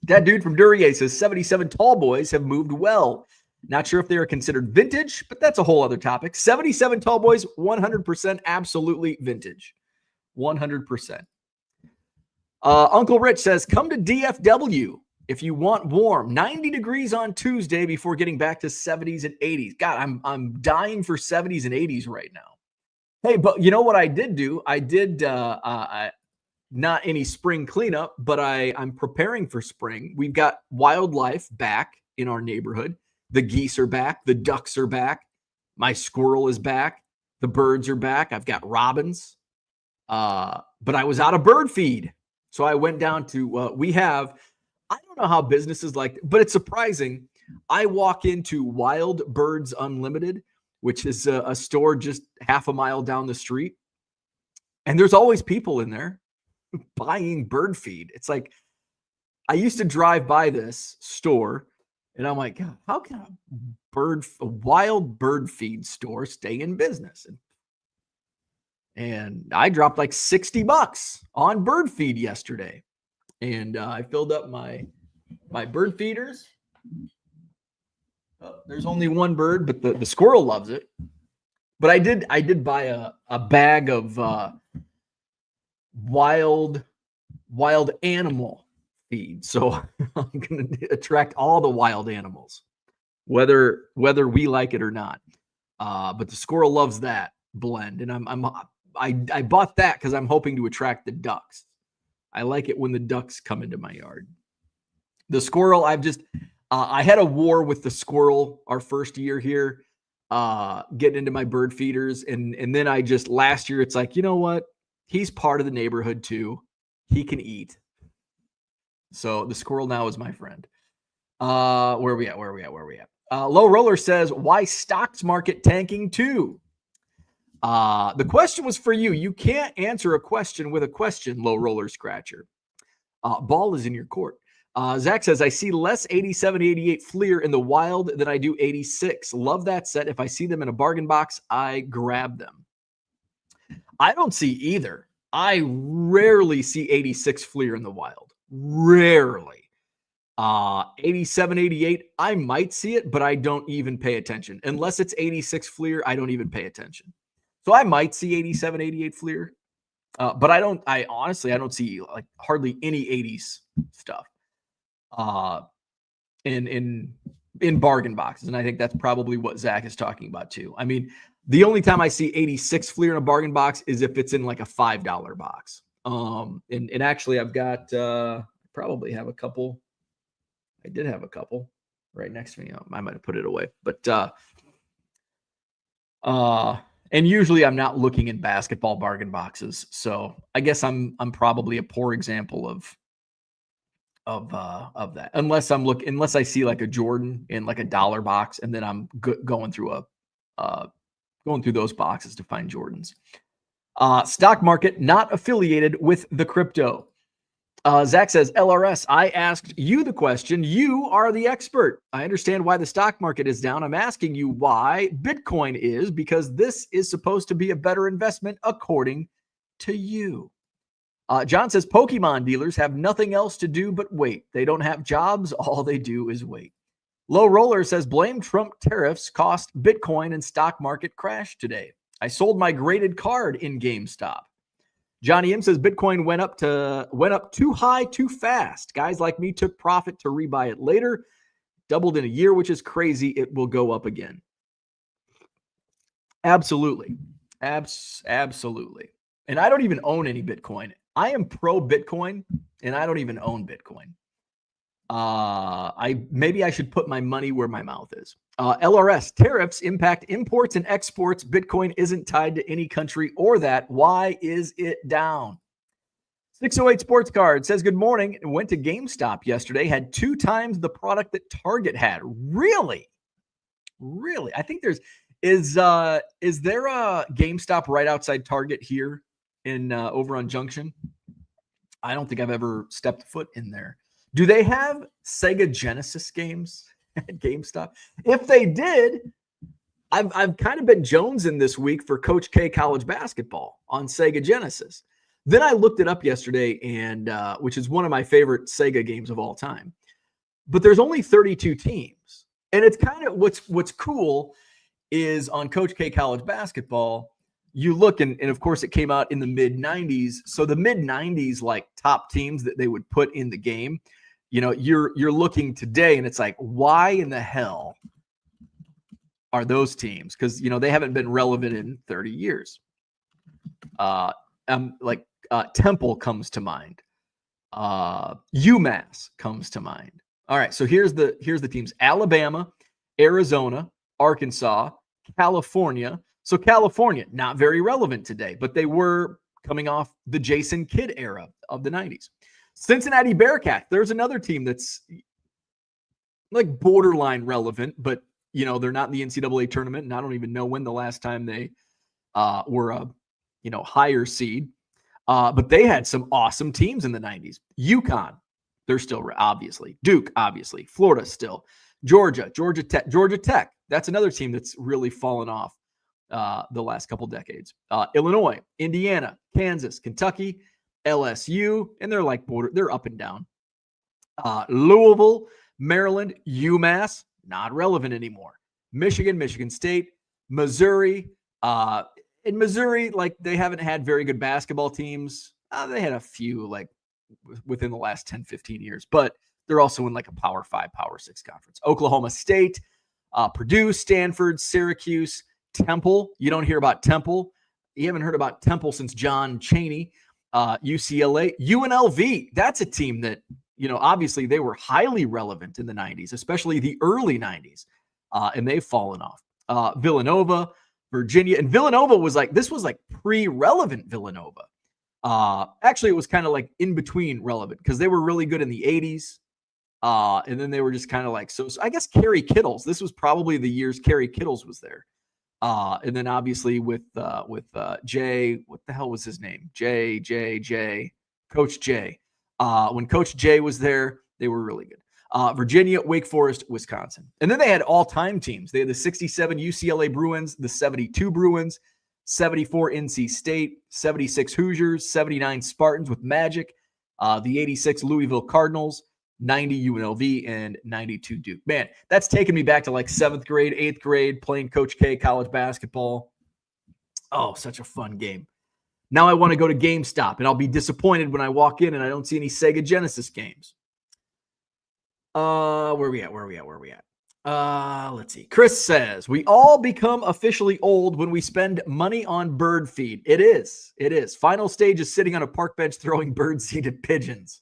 That dude from Duryea says 77 tall boys have moved well. Not sure if they are considered vintage, but that's a whole other topic. 77 tall boys, 100% absolutely vintage. 100%. Uncle Rich says, come to DFW if you want warm. 90 degrees on Tuesday before getting back to 70s and 80s. God, I'm dying for 70s and 80s right now. Hey, but you know what I did do? I did not any spring cleanup, but I'm preparing for spring. We've got wildlife back in our neighborhood. The geese are back. The ducks are back. My squirrel is back. The birds are back. I've got robins. But I was out of bird feed. So I went down to, I don't know how businesses like, but it's surprising. I walk into Wild Birds Unlimited, which is a store just half a mile down the street. And there's always people in there buying bird feed. It's like, I used to drive by this store and I'm like, God, how can a wild bird feed store stay in business? And I dropped like $60 on bird feed yesterday. And I filled up my bird feeders. Oh, there's only one bird, but the squirrel loves it. But I did buy a bag of wild animal feed. So I'm going to attract all the wild animals, whether we like it or not. But the squirrel loves that blend, and I bought that because I'm hoping to attract the ducks. I like it when the ducks come into my yard. The squirrel, I had a war with the squirrel our first year here, getting into my bird feeders, and then last year it's like, you know what? He's part of the neighborhood too. He can eat. So the squirrel now is my friend. Where are we at? Low Roller says, why stocks market tanking too? The question was for you. You can't answer a question with a question, Low Roller Scratcher. Ball is in your court. Zach says, I see less 87, 88 Fleer in the wild than I do 86. Love that set. If I see them in a bargain box, I grab them. I don't see either. I rarely see 86 Fleer in the wild. Rarely. 87, 88, I might see it, but I don't even pay attention. Unless it's 86 Fleer, I don't even pay attention. So I might see 87, 88 Fleer. But I honestly don't see like hardly any 80s stuff in bargain boxes. And I think that's probably what Zach is talking about too. I mean, the only time I see 86 Fleer in a bargain box is if it's in like a $5 box. And actually I've got, probably have a couple. I did have a couple right next to me. I might have put it away, but, and usually I'm not looking in basketball bargain boxes. So I guess I'm probably a poor example of that. Unless I see like a Jordan in like a dollar box, and then I'm going through those boxes to find Jordans. Stock market not affiliated with the crypto. Zach says, LRS, I asked you the question. You are the expert. I understand why the stock market is down. I'm asking you why Bitcoin is, because this is supposed to be a better investment according to you. John says, Pokemon dealers have nothing else to do but wait. They don't have jobs. All they do is wait. Low Roller says, blame Trump tariffs cost Bitcoin and stock market crash today. I sold my graded card in GameStop. Johnny M says Bitcoin went up too high too fast. Guys like me took profit to rebuy it later. Doubled in a year, which is crazy. It will go up again. Absolutely. Absolutely. And I don't even own any Bitcoin. I am pro Bitcoin, and I don't even own Bitcoin. Maybe I should put my money where my mouth is. LRS, tariffs impact imports and exports. Bitcoin isn't tied to any country or that. Why is it down? 608 Sports Card says, good morning. Went to GameStop yesterday. Had 2 times the product that Target had. Really? I think is there a GameStop right outside Target here in over on Junction? I don't think I've ever stepped foot in there. Do they have Sega Genesis games at GameStop? If they did, I've kind of been jonesing this week for Coach K college basketball on Sega Genesis. Then I looked it up yesterday, and which is one of my favorite Sega games of all time. But there's only 32 teams, and it's kind of what's cool is on Coach K college basketball. You look, and of course it came out in the mid 90s. So the mid 90s, like top teams that they would put in the game, you know, you're looking today and it's like, why in the hell are those teams? Because, you know, they haven't been relevant in 30 years. Temple comes to mind. UMass comes to mind. All right. So here's the teams: Alabama, Arizona, Arkansas, California. So California, not very relevant today, but they were coming off the Jason Kidd era of the 90s. Cincinnati Bearcats, there's another team that's like borderline relevant, but, you know, they're not in the NCAA tournament, and I don't even know when the last time they were a, you know, higher seed. But they had some awesome teams in the 90s. UConn, they're still, obviously. Duke, obviously. Florida still. Georgia Tech. That's another team that's really fallen off the last couple decades. Illinois, Indiana, Kansas, Kentucky, LSU, and they're like they're up and down. Louisville, Maryland, UMass, not relevant anymore. Michigan State, Missouri. In Missouri, like they haven't had very good basketball teams. They had a few like within the last 10, 15 years, but they're also in like a Power 5, Power 6 conference. Oklahoma State, Purdue, Stanford, Syracuse, Temple. You don't hear about Temple. You haven't heard about Temple since John Chaney. UCLA, UNLV. That's a team that, obviously they were highly relevant in the 90s, especially the early 90s, and they've fallen off. Villanova, Virginia. And Villanova was like, this was like pre-relevant Villanova. Actually, it was kind of like in between relevant because they were really good in the 80s. And then they were just kind of like, so I guess Kerry Kittles, this was probably the years Kerry Kittles was there. And then obviously with Jay, what the hell was his name? Coach Jay. When Coach Jay was there, they were really good. Virginia, Wake Forest, Wisconsin. And then they had all-time teams. They had the 67 UCLA Bruins, the 72 Bruins, 74 NC State, 76 Hoosiers, 79 Spartans with Magic, the 86 Louisville Cardinals, 90 UNLV, and 92 Duke. Man, that's taken me back to like 7th grade, 8th grade, playing Coach K college basketball. Oh, such a fun game. Now I want to go to GameStop, and I'll be disappointed when I walk in and I don't see any Sega Genesis games. Where are we at? Let's see. Chris says, we all become officially old when we spend money on bird feed. It is. Final stage is sitting on a park bench throwing bird seed at pigeons.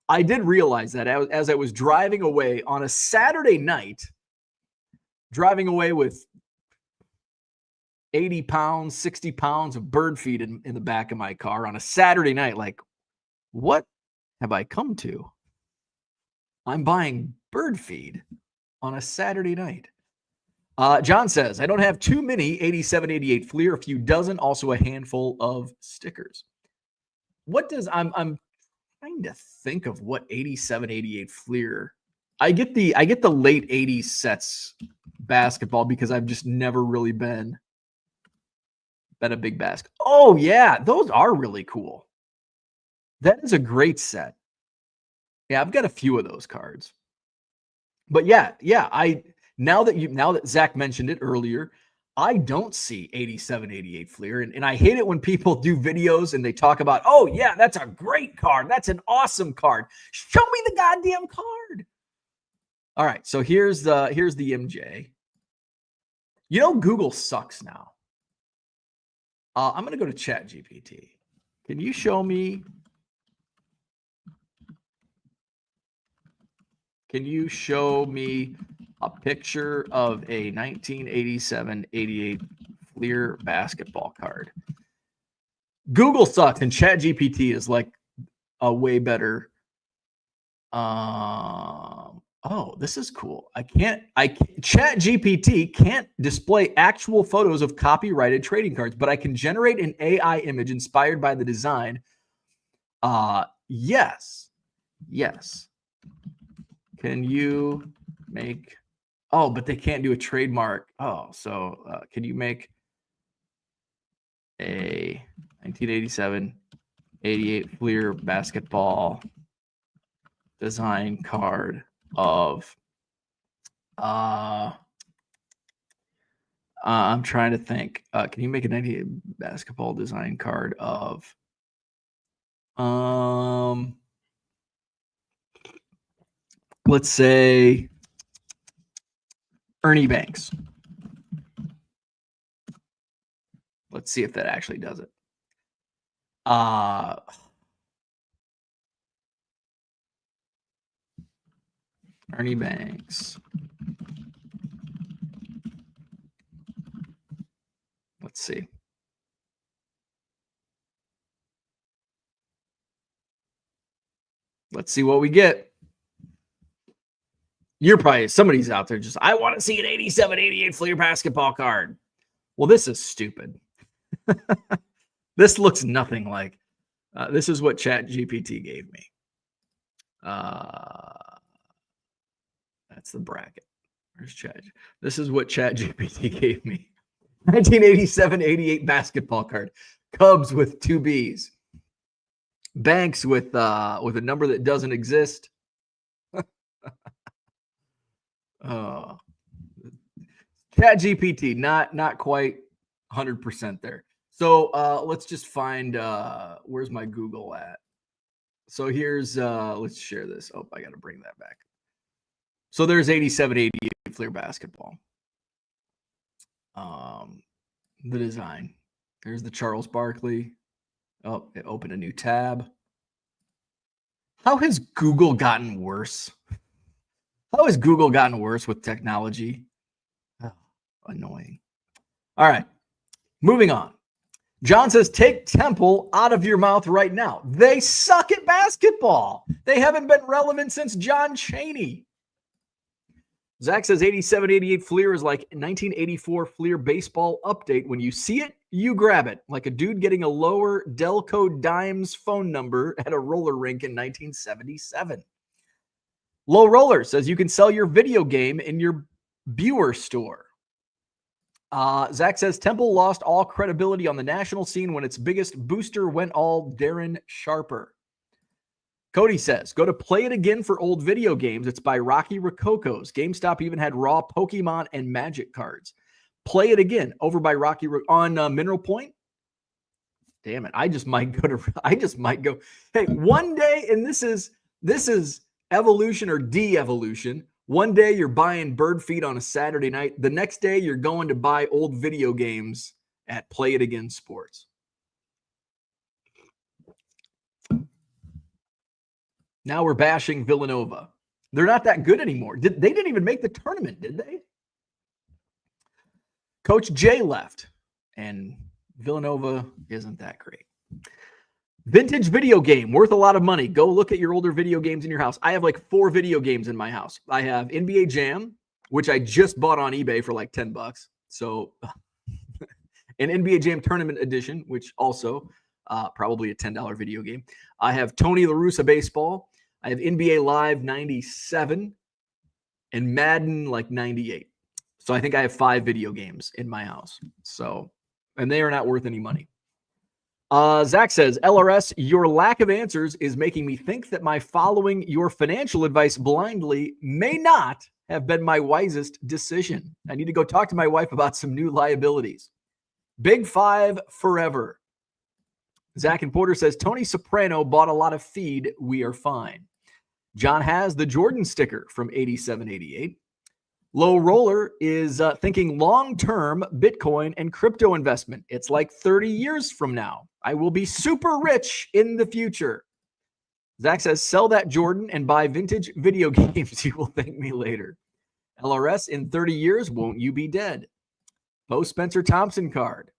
I did realize that as I was driving away on a Saturday night, driving away with 80 pounds, 60 pounds of bird feed in the back of my car on a Saturday night. Like, what have I come to? I'm buying bird feed on a Saturday night. John says, I don't have too many 87, 88 Fleer, a few dozen, also a handful of stickers. What does, I'm trying to think of what 87, 88 Fleer. I get the late 80s sets basketball because I've just never really been a big basket. Oh yeah, those are really cool. That is a great set. Yeah, I've got a few of those cards. But yeah, now that Zach mentioned it earlier, I don't see 87, 88 Fleer. And I hate it when people do videos and they talk about, oh yeah, that's a great card. That's an awesome card. Show me the goddamn card. All right, so here's the MJ. Google sucks now. I'm going to go to ChatGPT. Can you show me? Can you show me a picture of a 1987-88 Fleer basketball card? Google sucks, and ChatGPT is like a way better. Oh, this is cool. ChatGPT can't display actual photos of copyrighted trading cards, but I can generate an AI image inspired by the design. Yes. Can you make, but they can't do a trademark. So can you make a 1987-88 Fleer basketball design card of, I'm trying to think. Can you make a 98 basketball design card of, let's say Ernie Banks. Let's see if that actually does it. Ernie Banks. Let's see. Let's see what we get. You're probably, somebody's out there just, I want to see an 87, 88 Fleer basketball card. Well, this is stupid. This looks nothing like, this is what ChatGPT gave me. That's the bracket. Where's Chat? This is what ChatGPT gave me. 1987-88 basketball card. Cubs with 2 Bs. Banks with a number that doesn't exist. ChatGPT, not quite 100% there. So let's just find where's my Google at? So here's let's share this. Oh, I got to bring that back. So there's 87-88 Fleer basketball. The design. There's the Charles Barkley. Oh, it opened a new tab. How has Google gotten worse? How has Google gotten worse with technology? Oh, annoying. All right, moving on. John says, take Temple out of your mouth right now. They suck at basketball. They haven't been relevant since John Chaney. Zach says 87-88 Fleer is like 1984 Fleer baseball update. When you see it, you grab it. Like a dude getting a lower Delco Dimes phone number at a roller rink in 1977. Low Roller says you can sell your video game in your Buer store. Zach says Temple lost all credibility on the national scene when its biggest booster went all Darren Sharper. Cody says, go to Play It Again for old video games. It's by Rocky Rococo's. GameStop even had raw Pokemon and Magic cards. Play It Again over by Rocky on Mineral Point. Damn it. I just might go. Hey, one day, and this is evolution or de-evolution. One day you're buying bird feed on a Saturday night. The next day you're going to buy old video games at Play It Again Sports. Now we're bashing Villanova. They're not that good anymore. They didn't even make the tournament, did they? Coach Jay left, and Villanova isn't that great. Vintage video game, worth a lot of money. Go look at your older video games in your house. I have like 4 video games in my house. I have NBA Jam, which I just bought on eBay for like $10. So an NBA Jam Tournament Edition, which also probably a $10 video game. I have Tony La Russa Baseball. I have NBA Live 97 and Madden like 98. So I think I have 5 video games in my house. So, and they are not worth any money. Zach says, LRS, your lack of answers is making me think that my following your financial advice blindly may not have been my wisest decision. I need to go talk to my wife about some new liabilities. Big 5 forever. Zach and Porter says, Tony Soprano bought a lot of feed. We are fine. John has the Jordan sticker from 87-88. Low Roller is thinking long-term Bitcoin and crypto investment. It's like 30 years from now. I will be super rich in the future. Zach says, sell that Jordan and buy vintage video games. You will thank me later. LRS, in 30 years, won't you be dead? Bo Spencer Thompson card.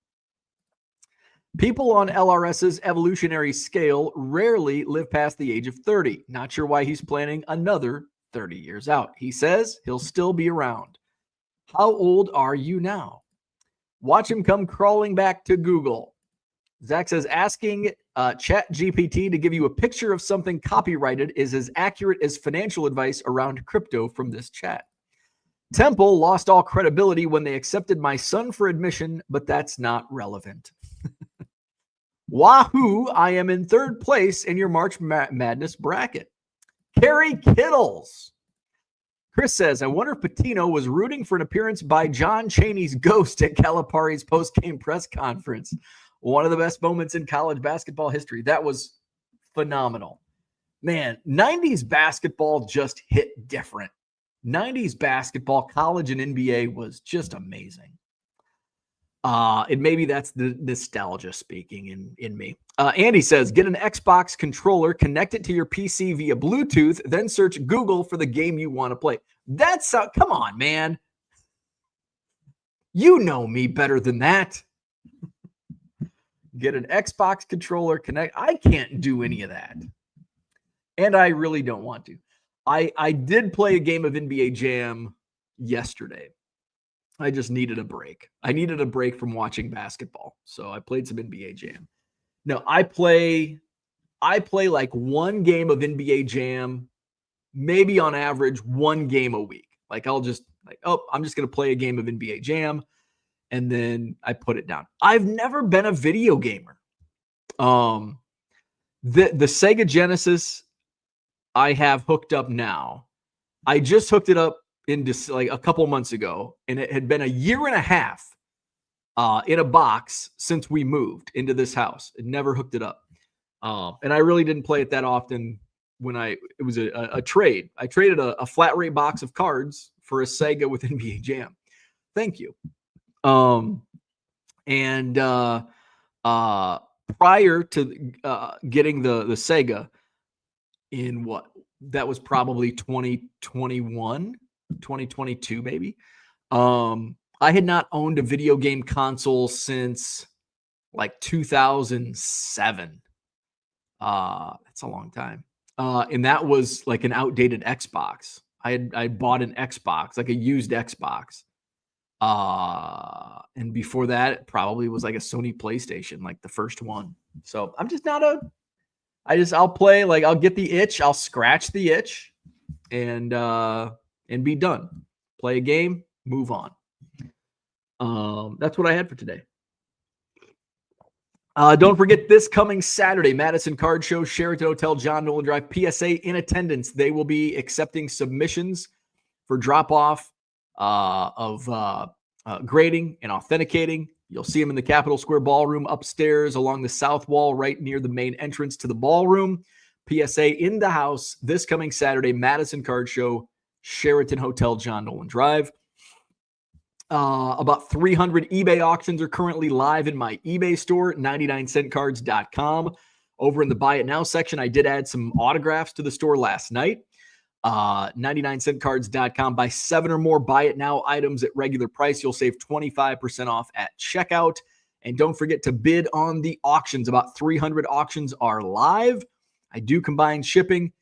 People on LRS's evolutionary scale rarely live past the age of 30. Not sure why he's planning another 30 years out. He says he'll still be around. How old are you now? Watch him come crawling back to Google. Zach says asking ChatGPT to give you a picture of something copyrighted is as accurate as financial advice around crypto from this chat. Temple lost all credibility when they accepted my son for admission, but that's not relevant. Wahoo, I am in 3rd place in your March Madness bracket. Kerry Kittles. Chris says, I wonder if Patino was rooting for an appearance by John Chaney's ghost at Calipari's post-game press conference. One of the best moments in college basketball history. That was phenomenal. Man, 90s basketball just hit different. 90s basketball, college and NBA was just amazing. And maybe that's the nostalgia speaking in me. Andy says, get an Xbox controller, connect it to your PC via Bluetooth, then search Google for the game you want to play. That's come on, man. You know me better than that. Get an Xbox controller, connect. I can't do any of that. And I really don't want to. I did play a game of NBA Jam yesterday. I just needed a break. I needed a break from watching basketball. So I played some NBA Jam. No, I play like one game of NBA Jam, maybe on average 1 game a week. Like I'm just going to play a game of NBA Jam and then I put it down. I've never been a video gamer. The Sega Genesis I have hooked up now. I just hooked it up like a couple months ago, and it had been a year and a half in a box since we moved into this house. It never hooked it up. And I really didn't play it that often when it was a trade. I traded a flat rate box of cards for a Sega with NBA Jam. Thank you. Prior to getting the Sega in that was probably 2021, 2022, maybe. I had not owned a video game console since like 2007. That's a long time. And that was like an outdated Xbox. I bought an Xbox, like a used Xbox. And before that, it probably was like a Sony PlayStation, like the first one. So I'm just not I'll play, like I'll get the itch, I'll scratch the itch and be done. Play a game, move on. That's what I had for today. Don't forget this coming Saturday, Madison Card Show, Sheraton Hotel, John Nolen Drive, PSA in attendance. They will be accepting submissions for drop-off of grading and authenticating. You'll see them in the Capitol Square Ballroom upstairs along the south wall right near the main entrance to the ballroom. PSA in the house this coming Saturday, Madison Card Show, Sheraton Hotel, John Nolen Drive. About 300 eBay auctions are currently live in my eBay store, 99centcards.com. Over in the Buy It Now section, I did add some autographs to the store last night. 99centcards.com. Buy 7 or more Buy It Now items at regular price. You'll save 25% off at checkout. And don't forget to bid on the auctions. About 300 auctions are live. I do combine shipping.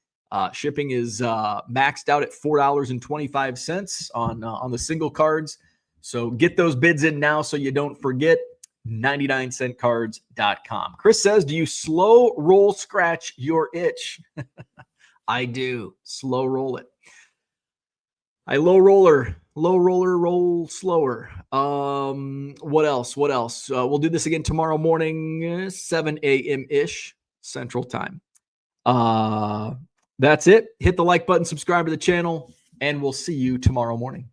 Shipping is maxed out at $4.25 on the single cards. So get those bids in now so you don't forget. 99centcards.com. Chris says, do you slow roll scratch your itch? I do. Slow roll it. I low roller, roll slower. What else? We'll do this again tomorrow morning, 7 a.m.-ish Central Time. That's it. Hit the like button, subscribe to the channel, and we'll see you tomorrow morning.